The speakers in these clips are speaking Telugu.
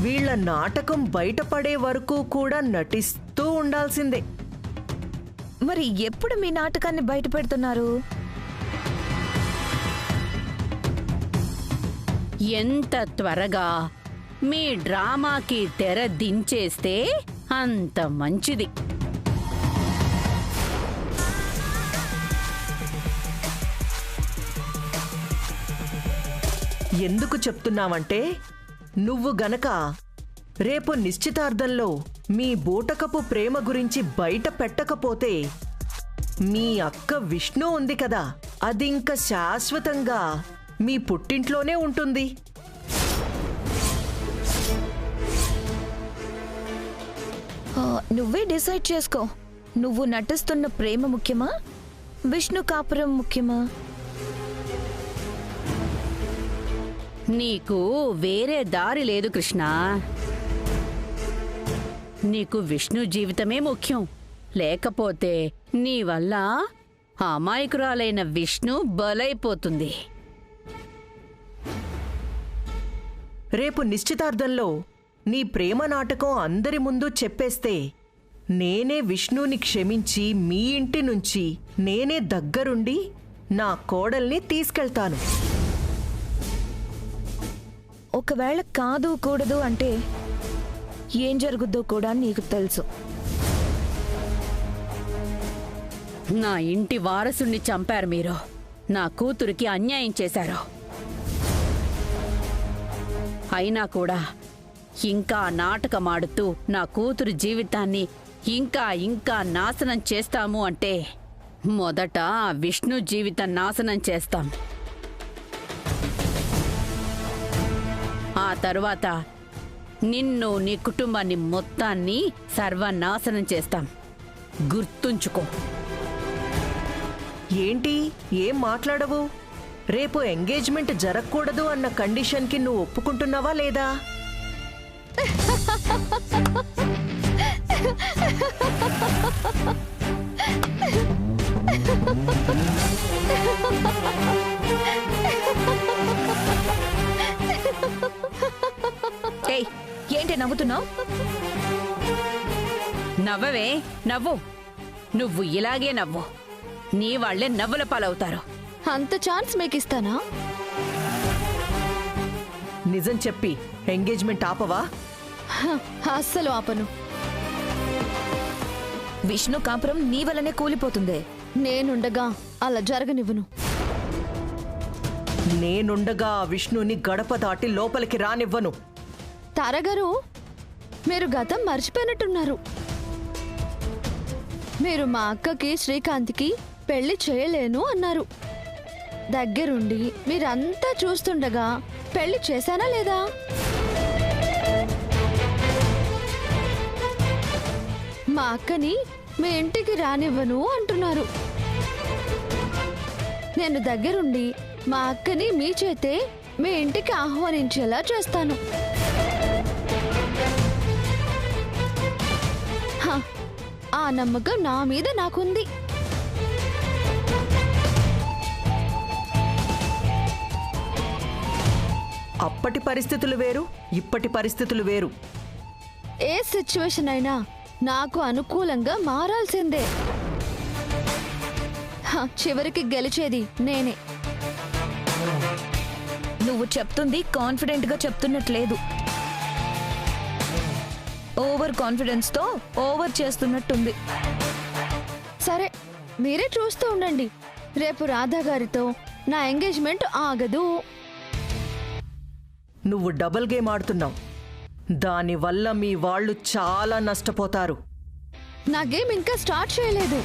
వీళ్ళ నాటకం బయటపడే వరకు కూడా నటిస్తూ ఉండాల్సిందే. మరి ఎప్పుడు మీ నాటకాన్ని బయట పెడుతున్నారు? ఎంత త్వరగా మీ డ్రామాకి తెర దించేస్తే అంత మంచిది. ఎందుకు చెప్తున్నావంటే నువ్వు గనక రేపు నిశ్చితార్థంలో మీ బూటకపు ప్రేమ గురించి బయట పెట్టకపోతే మీ అక్క విష్ణు ఉంది కదా, అదింక శాశ్వతంగా మీ పుట్టింట్లోనే ఉంటుంది. నువ్వే డిసైడ్ చేసుకో. నువ్వు నటిస్తున్న ప్రేమ ముఖ్యమా, విష్ణు కాపురం ముఖ్యమా? నీకు వేరే దారి లేదు కృష్ణ. నీకు విష్ణు జీవితమే ముఖ్యం. లేకపోతే నీ వల్ల అమాయకురాలైన విష్ణు బలైపోతుంది. రేపు నిశ్చితార్థంలో నీ ప్రేమ నాటకం అందరి ముందు చెప్పేస్తే నేనే విష్ణుని క్షమించి మీ ఇంటి నుంచి నేనే దగ్గరుండి నా కోడల్ని తీసుకెళ్తాను. ఒకవేళ కాదు కూడదు అంటే ఏం జరుగుద్దో కూడా నీకు తెలుసు. నా ఇంటి వారసుణ్ణి చంపారు మీరు. నా కూతురికి అన్యాయం చేశారు. అయినా కూడా ఇంకా నాటకమాడుతూ నా కూతురు జీవితాన్ని ఇంకా ఇంకా నాశనం చేస్తాము అంటే మొదట విష్ణు జీవితం నాశనం చేస్తాం. ఆ తరువాత నిన్ను నీ కుటుంబాన్ని మొత్తాన్ని సర్వనాశనం చేస్తాం. గుర్తుంచుకో. ఏంటి ఏం మాట్లాడవు? రేపు ఎంగేజ్మెంట్ జరగకూడదు అన్న కండిషన్కి నువ్వు ఒప్పుకుంటున్నావా లేదా? ఏంటి నవ్వుతున్నావు? నవ్వవే, నవ్వు. నువ్వు ఇలాగే నవ్వు. నీ వాళ్లే నవ్వుల పాలవుతారు. అంత ఛాన్స్ మీకు ఇస్తానా? నిజం చెప్పి ఎంగేజ్మెంట్ ఆపవా? అస్సలు ఆపను. విష్ణు కాపురం నీ వల్లనే కూలిపోతుంది. నేనుండగా అలా జరగనివ్వను. నేనుండగా విష్ణుని గడప దాటి లోపలికి రానివ్వను. తారగారు, మీరు గతం మర్చిపోయినట్టున్నారు. మీరు మా అక్కకి శ్రీకాంత్కి పెళ్లి చేయలేను అన్నారు. దగ్గరుండి మీరంతా చూస్తుండగా పెళ్లి చేశానా లేదా? మా అక్కని మీ ఇంటికి రానివ్వను అంటున్నారు. నేను దగ్గరుండి మా అక్కని మీ చేతే మీ ఇంటికి ఆహ్వానించేలా చేస్తాను. ఆ నమ్మకం నా మీద నాకుంది. అప్పటి పరిస్థితులు వేరు, ఇప్పటి పరిస్థితులు వేరు. ఏ సిచ్యువేషన్ అయినా నాకు అనుకూలంగా మారాల్సిందే. చివరికి గెలిచేది నేనే. నువ్వు చెప్తుంది కాన్ఫిడెంట్ గా చెప్తున్నట్లేదు. ఓవర్ కాన్ఫిడెన్స్ తో ఓవర్ చేస్తున్నట్టుంది. సరే, మీరే చూస్తూ ఉండండి. రేపు రాధా గారితో నా ఎంగేజ్మెంట్ ఆగదు. నువ్వు డబుల్ గేమ్ ఆడుతున్నావు. దానివల్ల మీ వాళ్ళు చాలా నష్టపోతారు. నా గేమ్ ఇంకా స్టార్ట్ చేయలేదు.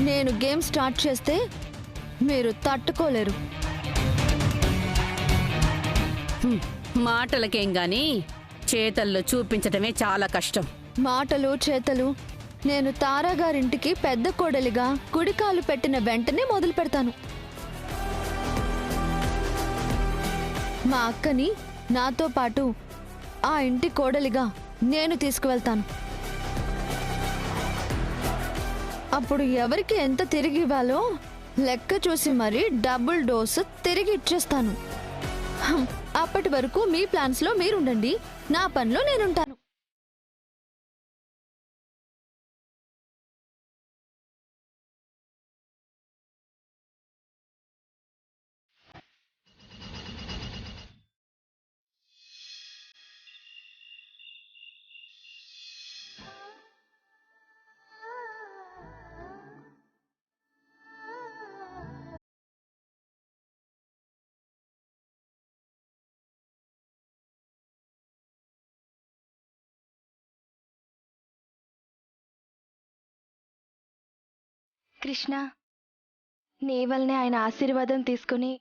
నేను గేమ్ స్టార్ట్ చేస్తే మీరు తట్టుకోలేరు. మాటలకేం గాని చేతల్లో చూపించటమే చాలా కష్టం. మాటలు చేతలు నేను తారాగారింటికి పెద్ద కోడలిగా కుడికాలు పెట్టిన వెంటనే మొదలు పెడతాను. మా అక్కని నాతో పాటు ఆ ఇంటి కోడలిగా నేను తీసుకువెళ్తాను. అప్పుడు ఎవరికి ఎంత తిరిగి ఇవ్వాలో లెక్క చూసి మరీ డబుల్ డోసు తిరిగి ఇచ్చేస్తాను. అప్పటి వరకు మీ ప్లాన్స్ లో మీరుండండి, నా పనిలో నేనుంటాను. కృష్ణ, నీ వల్లనే ఆయన ఆశీర్వాదం తీసుకుని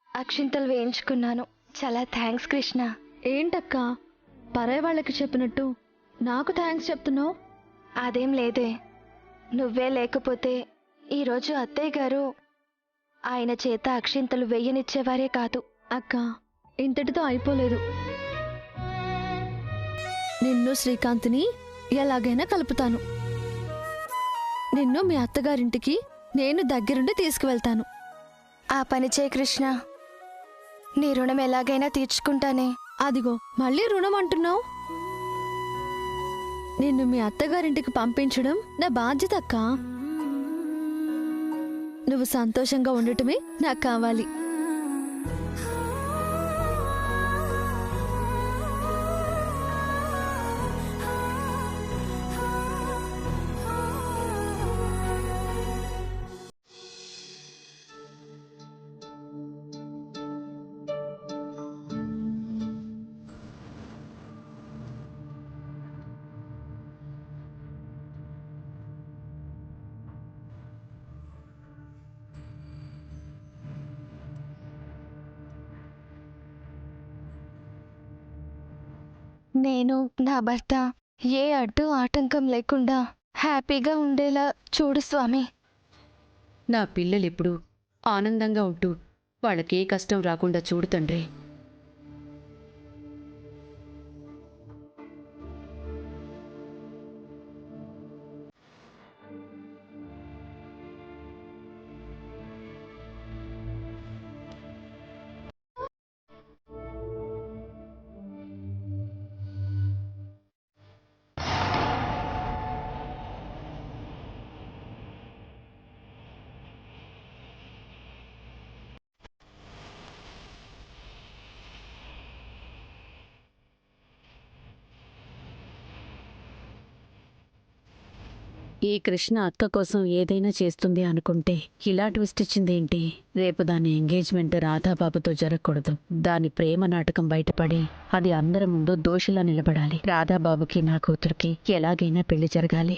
అక్షింతలు వేయించుకున్నాను. చాలా థ్యాంక్స్ కృష్ణ. ఏంటక్క పరాయి వాళ్ళకి చెప్పినట్టు నాకు థ్యాంక్స్ చెప్తున్నావు? అదేం లేదే, నువ్వే లేకపోతే ఈరోజు అత్తయ్య గారు ఆయన చేత అక్షింతలు వేయనిచ్చేవారే కాదు. అక్క, ఇంతటితో అయిపోలేదు. నిన్ను శ్రీకాంత్ని ఎలాగైనా కలుపుతాను. నిన్ను మీ అత్తగారింటికి నేను దగ్గరుండి తీసుకువెళ్తాను. ఆ పని చేయి కృష్ణ, నీ రుణం ఎలాగైనా తీర్చుకుంటానే. అదిగో మళ్ళీ రుణం అంటున్నావు. నిన్ను మీ అత్తగారింటికి పంపించడం నా బాధ్యత అక్క. నువ్వు సంతోషంగా ఉండటమే నాకు కావాలి. నేను నా భర్త ఏ అడ్డు ఆటంకం లేకుండా హ్యాపీగా ఉండేలా చూడు స్వామి. నా పిల్లలెప్పుడు ఆనందంగా ఉంటూ వాళ్ళకే కష్టం రాకుండా చూడు తండ్రి. ఈ కృష్ణ అక్క కోసం ఏదైనా చేస్తుంది అనుకుంటే ఇలా ట్విస్ట్ ఇచ్చిందేంటి? రేపు దాని ఎంగేజ్మెంట్ రాధాబాబుతో జరగకూడదు. దాని ప్రేమ నాటకం బయటపడి అది అందరి ముందు దోషిలా నిలబడాలి. రాధాబాబుకి నా కూతురికి ఎలాగైనా పెళ్లి జరగాలి.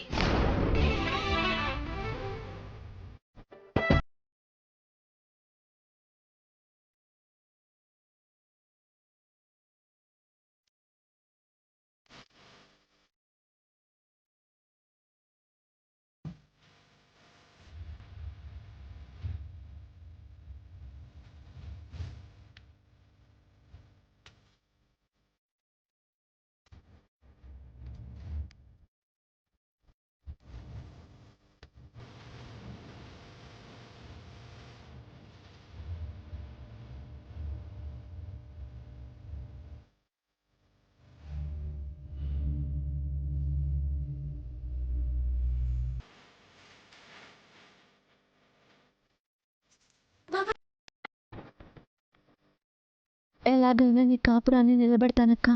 ఎలాగైనా నీ కాపురాన్ని నిలబెడతానక్క.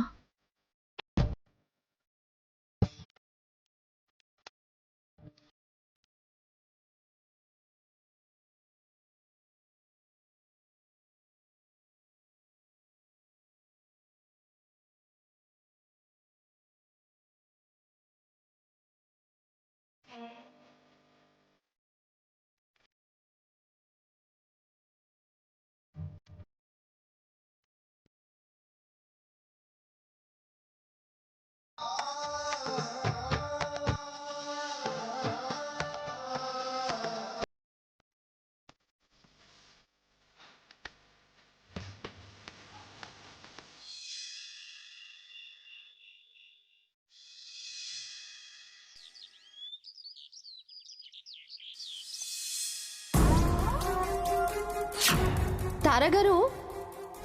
తారగారు,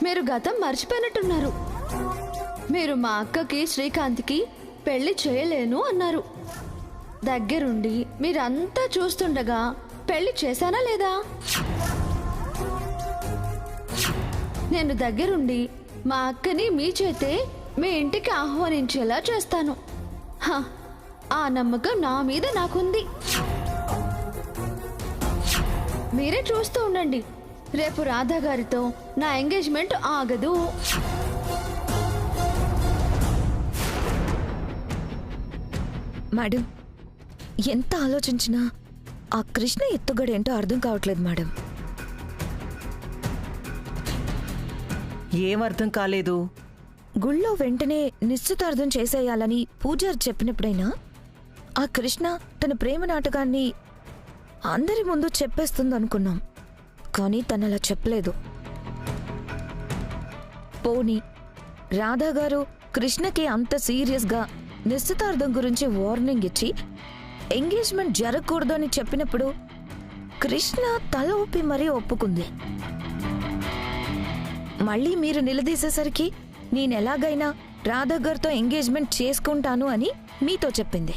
మీరు గతం మర్చిపోయినట్టున్నారు. మీరు మా అక్కకి శ్రీకాంత్కి పెళ్లి చేయలేను అన్నారు. దగ్గరుండి మీరంతా చూస్తుండగా పెళ్లి చేశానా లేదా? నేను దగ్గరుండి మా అక్కని మీ చేతే మీ ఇంటికి ఆహ్వానించేలా చేస్తాను. ఆ నమ్మకం నా మీద నాకుంది. మీరే చూస్తూ ఉండండి. రేపు రాధా గారితో నా ఎంగేజ్మెంట్ ఆగదు. మేడం, ఎంత ఆలోచించినా ఆ కృష్ణ ఎత్తుగడేంటో అర్థం కావట్లేదు మేడం. ఏం అర్థం కాలేదు? గుళ్ళో వెంటనే నిశ్చితార్థం చేసేయాలని పూజారి చెప్పినప్పుడైనా ఆ కృష్ణ తన ప్రేమ నాటకాన్ని అందరి ముందు చెప్పేస్తుందనుకున్నాం. కానీ తనలా చెప్పలేదు. పోనీ రాధాగారు కృష్ణకి అంత సీరియస్గా నిశ్చితార్థం గురించి వార్నింగ్ ఇచ్చి ఎంగేజ్మెంట్ జరగకూడదు అని చెప్పినప్పుడు కృష్ణ తల ఊపి మరీ ఒప్పుకుంది. మళ్ళీ మీరు నిలదీసేసరికి నేనెలాగైనా రాధాగారితో ఎంగేజ్మెంట్ చేసుకుంటాను అని మీతో చెప్పింది.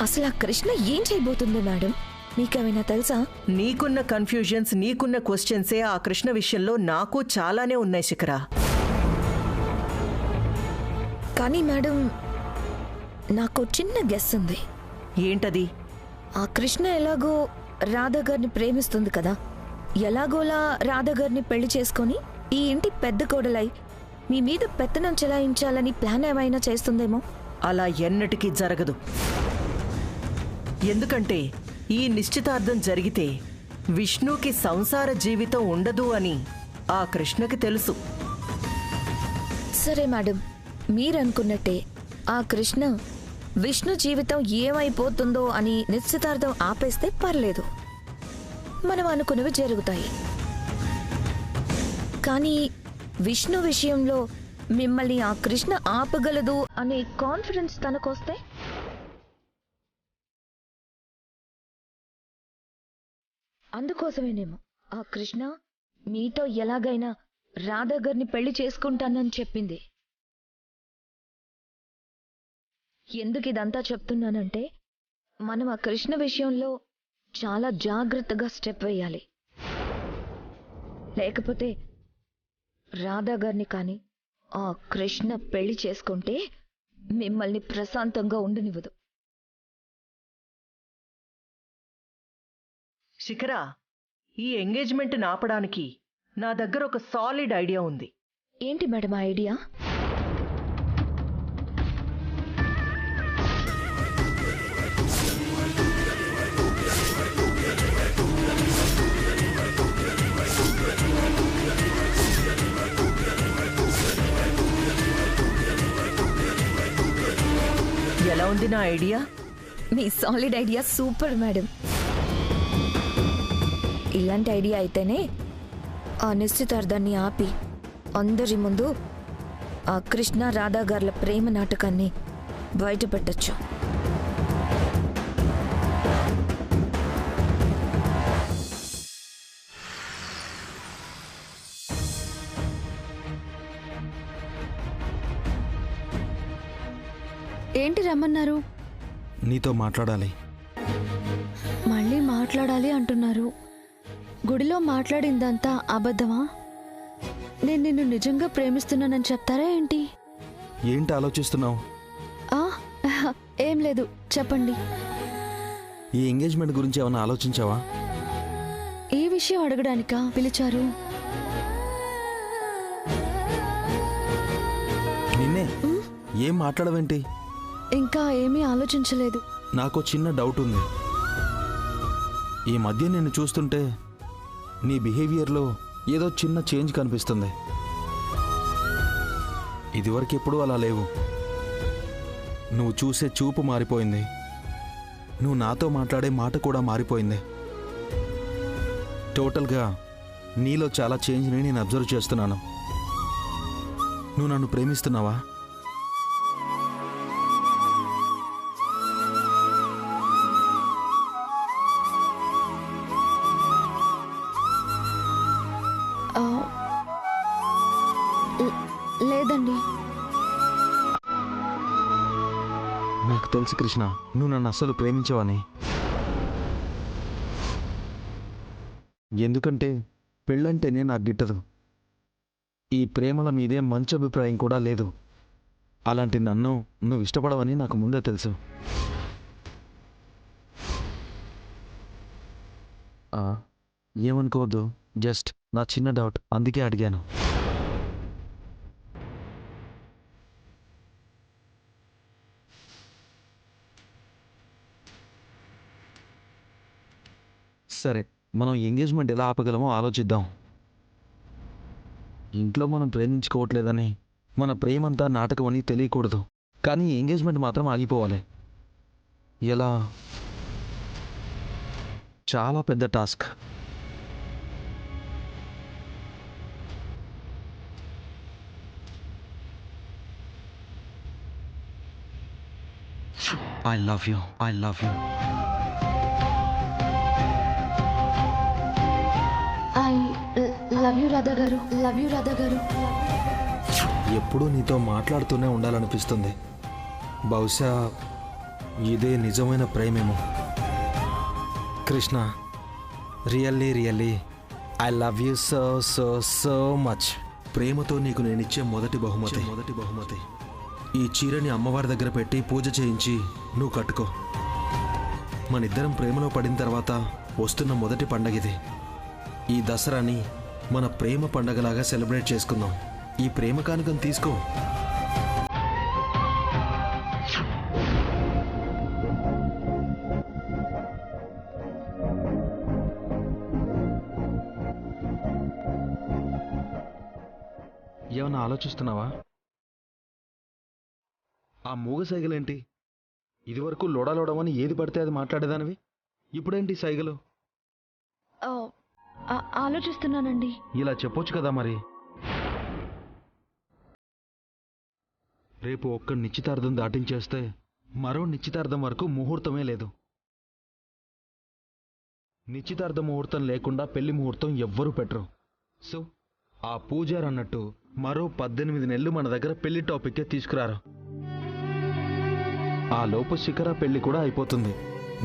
అసలు ఆ కృష్ణ ఏం చేయబోతుంది మేడం? మీకేమైనా తెలుసా? నీకున్న కన్ఫ్యూజన్స్, నీకున్న క్వశ్చన్సే ఆ కృష్ణ విషయంలో నాకు చాలానే ఉన్నాయి శిఖరా. కానీ మేడం, నాకు చిన్న గెస్ ఉంది. ఏంటది? ఆ కృష్ణ ఎలాగో రాధాగారిని ప్రేమిస్తుంది కదా, ఎలాగోలా రాధాగారిని పెళ్లి చేసుకొని ఈ ఇంటి పెద్ద కోడలై మీ మీద పెత్తనం చెలాయించాలని ప్లాన్ ఏమైనా చేస్తుందేమో. అలా ఎన్నటికీ జరగదు. ఎందుకంటే ఈ నిశ్చితార్థం జరిగితే విష్ణుకి సంసార జీవితం ఉండదు అని ఆ కృష్ణకి తెలుసు. సరే మేడం, మీరనుకున్నట్టే ఆ కృష్ణ విష్ణు జీవితం ఏమైపోతుందో అని నిశ్చితార్థం ఆపేస్తే పర్లేదు, మనం అనుకున్నవి జరుగుతాయి. కానీ విష్ణు విషయంలో మిమ్మల్ని ఆ కృష్ణ ఆపగలదు అనే కాన్ఫిడెన్స్ తనకొస్తే అందుకోసమేనేమో ఆ కృష్ణ మీతో ఎలాగైనా రాధాగారిని పెళ్లి చేసుకుంటానని చెప్పింది. ఎందుకు ఇదంతా చెప్తున్నానంటే మనం ఆ కృష్ణ విషయంలో చాలా జాగ్రత్తగా స్టెప్ వేయాలి. లేకపోతే రాధాగారిని కానీ ఆ కృష్ణ పెళ్లి చేసుకుంటే మిమ్మల్ని ప్రశాంతంగా ఉండనివ్వదు. శిఖరా, ఈ ఎంగేజ్మెంట్ ఆపడానికి నా దగ్గర ఒక సాలిడ్ ఐడియా ఉంది. ఏంటి మేడం ఆ ఐడియా? ఎలా ఉంది నా ఐడియా? మీ సాలిడ్ ఐడియా సూపర్ మేడం. ఇలాంటి ఐడియా అయితేనే ఆ నిశ్చితార్థాన్ని ఆపి అందరి ముందు ఆ కృష్ణ రాధాగారుల ప్రేమ నాటకాన్ని బయటపెట్టచ్చు. ఏంటి రమ్మన్నారు? నీతో మాట్లాడాలి. మళ్ళీ మాట్లాడాలి అంటున్నారు. గుడిలో మాట్లాడిందంతా అబద్ధమా? నేను నిన్ను నిజంగా ప్రేమిస్తున్నానని చెప్తారా ఏంటి? ఏంటి ఆలోచిస్తున్నావు? ఏం లేదు, చెప్పండి. ఈ ఎంగేజ్మెంట్ గురించి ఏమైనా ఆలోచించావా? ఈ విషయం అడగడానికా పిలిచారు? నిన్నే. ఏం మాట్లాడవేంటి? ఇంకా ఏమీ ఆలోచించలేదు. నాకు చిన్న డౌట్ ఉంది. ఈ మధ్య నిన్ను చూస్తుంటే నీ బిహేవియర్లో ఏదో చిన్న చేంజ్ కనిపిస్తుంది. ఇదివరకు ఎప్పుడూ అలా లేవు. నువ్వు చూసే చూపు మారిపోయింది. నువ్వు నాతో మాట్లాడే మాట కూడా మారిపోయింది. టోటల్గా నీలో చాలా చేంజ్ని నేను అబ్జర్వ్ చేస్తున్నాను. నువ్వు నన్ను ప్రేమిస్తున్నావా? నాకు తెలుసు కృష్ణ, నువ్వు నన్ను అస్సలు ప్రేమించవని. ఎందుకంటే పెళ్ళంటేనే నాకు గిట్టదు. ఈ ప్రేమల మీదే మంచి అభిప్రాయం కూడా లేదు. అలాంటి నన్ను నువ్వు ఇష్టపడవని నాకు ముందే తెలుసు. ఏమనుకోవద్దు, జస్ట్ నా చిన్న డౌట్, అందుకే అడిగాను. సరే, మనం ఎంగేజ్మెంట్ ఎలా ఆపగలమో ఆలోచిద్దాం. ఇంట్లో మనం ప్రేమించుకోవట్లేదని, మన ప్రేమంతా నాటకం అని తెలియకూడదు. కానీ ఎంగేజ్మెంట్ మాత్రం ఆగిపోవాలి. ఎలా? చాలా పెద్ద task. I love you. I love you. I love you Radha గారు, లవ్ యూ రాధా గారు. ఎప్పుడూ నీతో మాట్లాడుతూనే ఉండాలనిపిస్తుంది. బహుశా ఇదే నిజమైన ప్రేమేమో. Krishna, really really I love you so so so much. ప్రేమతో నీకు నేనిచ్చే మొదటి బహుమతి. ఈ చీరని అమ్మవారి దగ్గర పెట్టి పూజ చేయించి నువ్వు కట్టుకో. మనిద్దరం ప్రేమలో పడిన తర్వాత వస్తున్న మొదటి పండగిది. ఈ దసరాని మన ప్రేమ పండగలాగా సెలబ్రేట్ చేసుకుందాం. ఈ ప్రేమ కానుకను తీసుకో. ఏమన్నా ఆలోచిస్తున్నావా? ఆ మూగ సైగలేంటి? ఇదివరకు లోడలోడమని ఏది పడితే అది మాట్లాడేదానివి, ఇప్పుడేంటి సైగలు? ఆలోచిస్తున్నానండి. ఇలా చెప్పొచ్చు కదా మరి. రేపు ఒక్క నిశ్చితార్థం దాటించేస్తే మరో నిశ్చితార్థం వరకు ముహూర్తమే లేదు. నిశ్చితార్థ ముహూర్తం లేకుండా పెళ్లి ముహూర్తం ఎవ్వరూ పెట్టరు. సో ఆ పూజారు అన్నట్టు మరో 18 నెలలు మన దగ్గర పెళ్లి టాపిక్కే తీసుకురారు. ఆ లోపు శిఖర పెళ్లి కూడా అయిపోతుంది.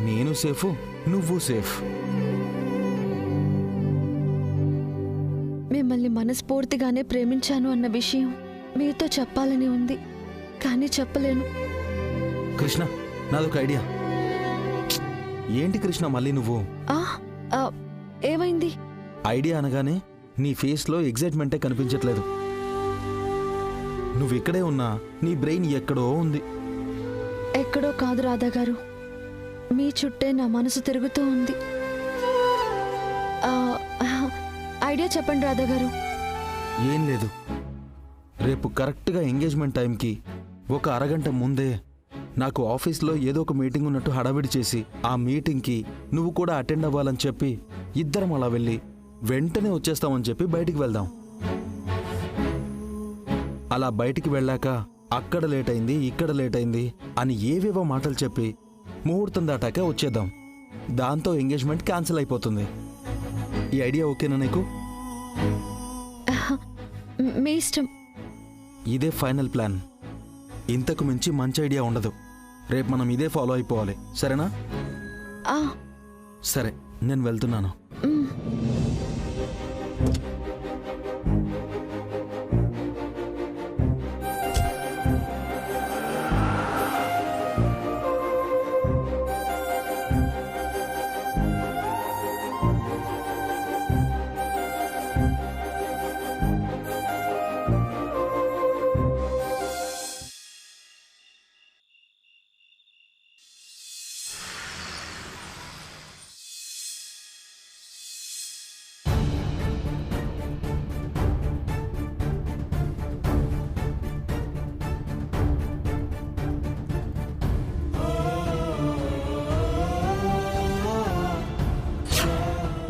నేను సేఫ్, నువ్వు సేఫ్. మిమ్మల్ని మనస్ఫూర్తిగానే ప్రేమించాను అన్న విషయం మీతో చెప్పాలని ఉంది, కానీ చెప్పలేను. కృష్ణ, నాదొక ఐడియా. ఏంటి కృష్ణ మళ్ళీ నువ్వు? ఏమైంది? ఐడియా అనగానే నీ ఫేస్లో ఎగ్జైట్మెంటే కనిపించట్లేదు. నువ్వు ఇక్కడే ఉన్నా నీ బ్రెయిన్ ఎక్కడో ఉంది. ఎక్కడో కాదు రాధా గారు, మీ చుట్టే నా మనసు తిరుగుతూ ఉంది. ఐడియా చెప్పండి రాధా గారు. ఏం లేదు, రేపు కరెక్ట్గా ఎంగేజ్మెంట్ టైంకి ఒక అరగంట ముందే నాకు ఆఫీస్లో ఏదో ఒక మీటింగ్ ఉన్నట్టు హడావిడి చేసి ఆ మీటింగ్కి నువ్వు కూడా అటెండ్ అవ్వాలని చెప్పి ఇద్దరం అలా వెళ్ళి వెంటనే వచ్చేస్తామని చెప్పి బయటికి వెళ్దాం. అలా బయటికి వెళ్ళాక అక్కడ లేట్ అయింది, ఇక్కడ లేట్ అయింది అని ఏవేవో మాటలు చెప్పి ముహూర్తం దాటాక వచ్చేద్దాం. దాంతో ఎంగేజ్మెంట్ క్యాన్సిల్ అయిపోతుంది. ఈ ఐడియా ఓకేనా నీకు? మీ ఇష్టం. ఇదే ఫైనల్ ప్లాన్. ఇంతకు మించి మంచి ఐడియా ఉండదు. రేపు మనం ఇదే ఫాలో అయిపోవాలి, సరేనా? సరే, నేను వెళ్తున్నాను.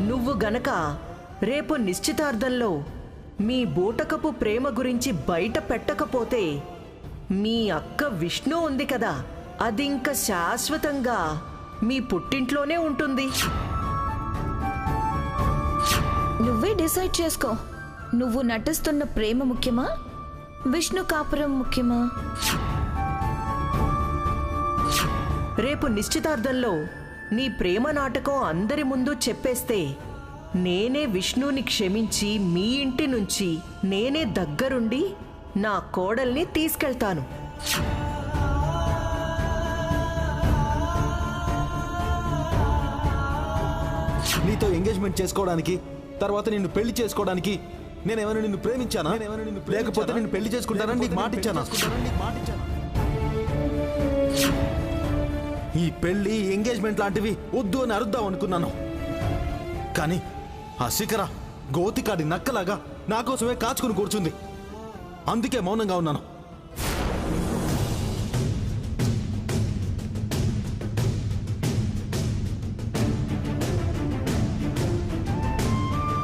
నువ్వు గనక రేపు నిశ్చితార్థంలో మీ బూటకపు ప్రేమ గురించి బయట పెట్టకపోతే మీ అక్క విష్ణు ఉంది కదా, అదింక శాశ్వతంగా మీ పుట్టింట్లోనే ఉంటుంది. నువ్వే డిసైడ్ చేసుకో. నువ్వు నటిస్తున్న ప్రేమ ముఖ్యమా, విష్ణు కాపురం ముఖ్యమా? రేపు నిశ్చితార్థంలో నీ ప్రేమ నాటకం అందరి ముందు చెప్పేస్తే నేనే విష్ణుని క్షమించి మీ ఇంటి నుంచి నేనే దగ్గరుండి నా కోడల్ని తీసుకెళ్తాను. నీతో ఎంగేజ్మెంట్ చేసుకోవడానికి, తర్వాత నిన్ను పెళ్లి చేసుకోవడానికి నేనేమైనా నిన్ను ప్రేమించానా? లేకపోతే నిన్ను పెళ్లి చేసుకుంటానని నీకు మాట ఇచ్చానా? ఈ పెళ్లి ఎంగేజ్మెంట్ లాంటివి వద్దు అని అరుద్దాం అనుకున్నాను. కానీ ఆ శిఖర గోతికాడి నక్కలాగా నా కోసమే కాచుకుని కూర్చుంది. అందుకే మౌనంగా ఉన్నాను.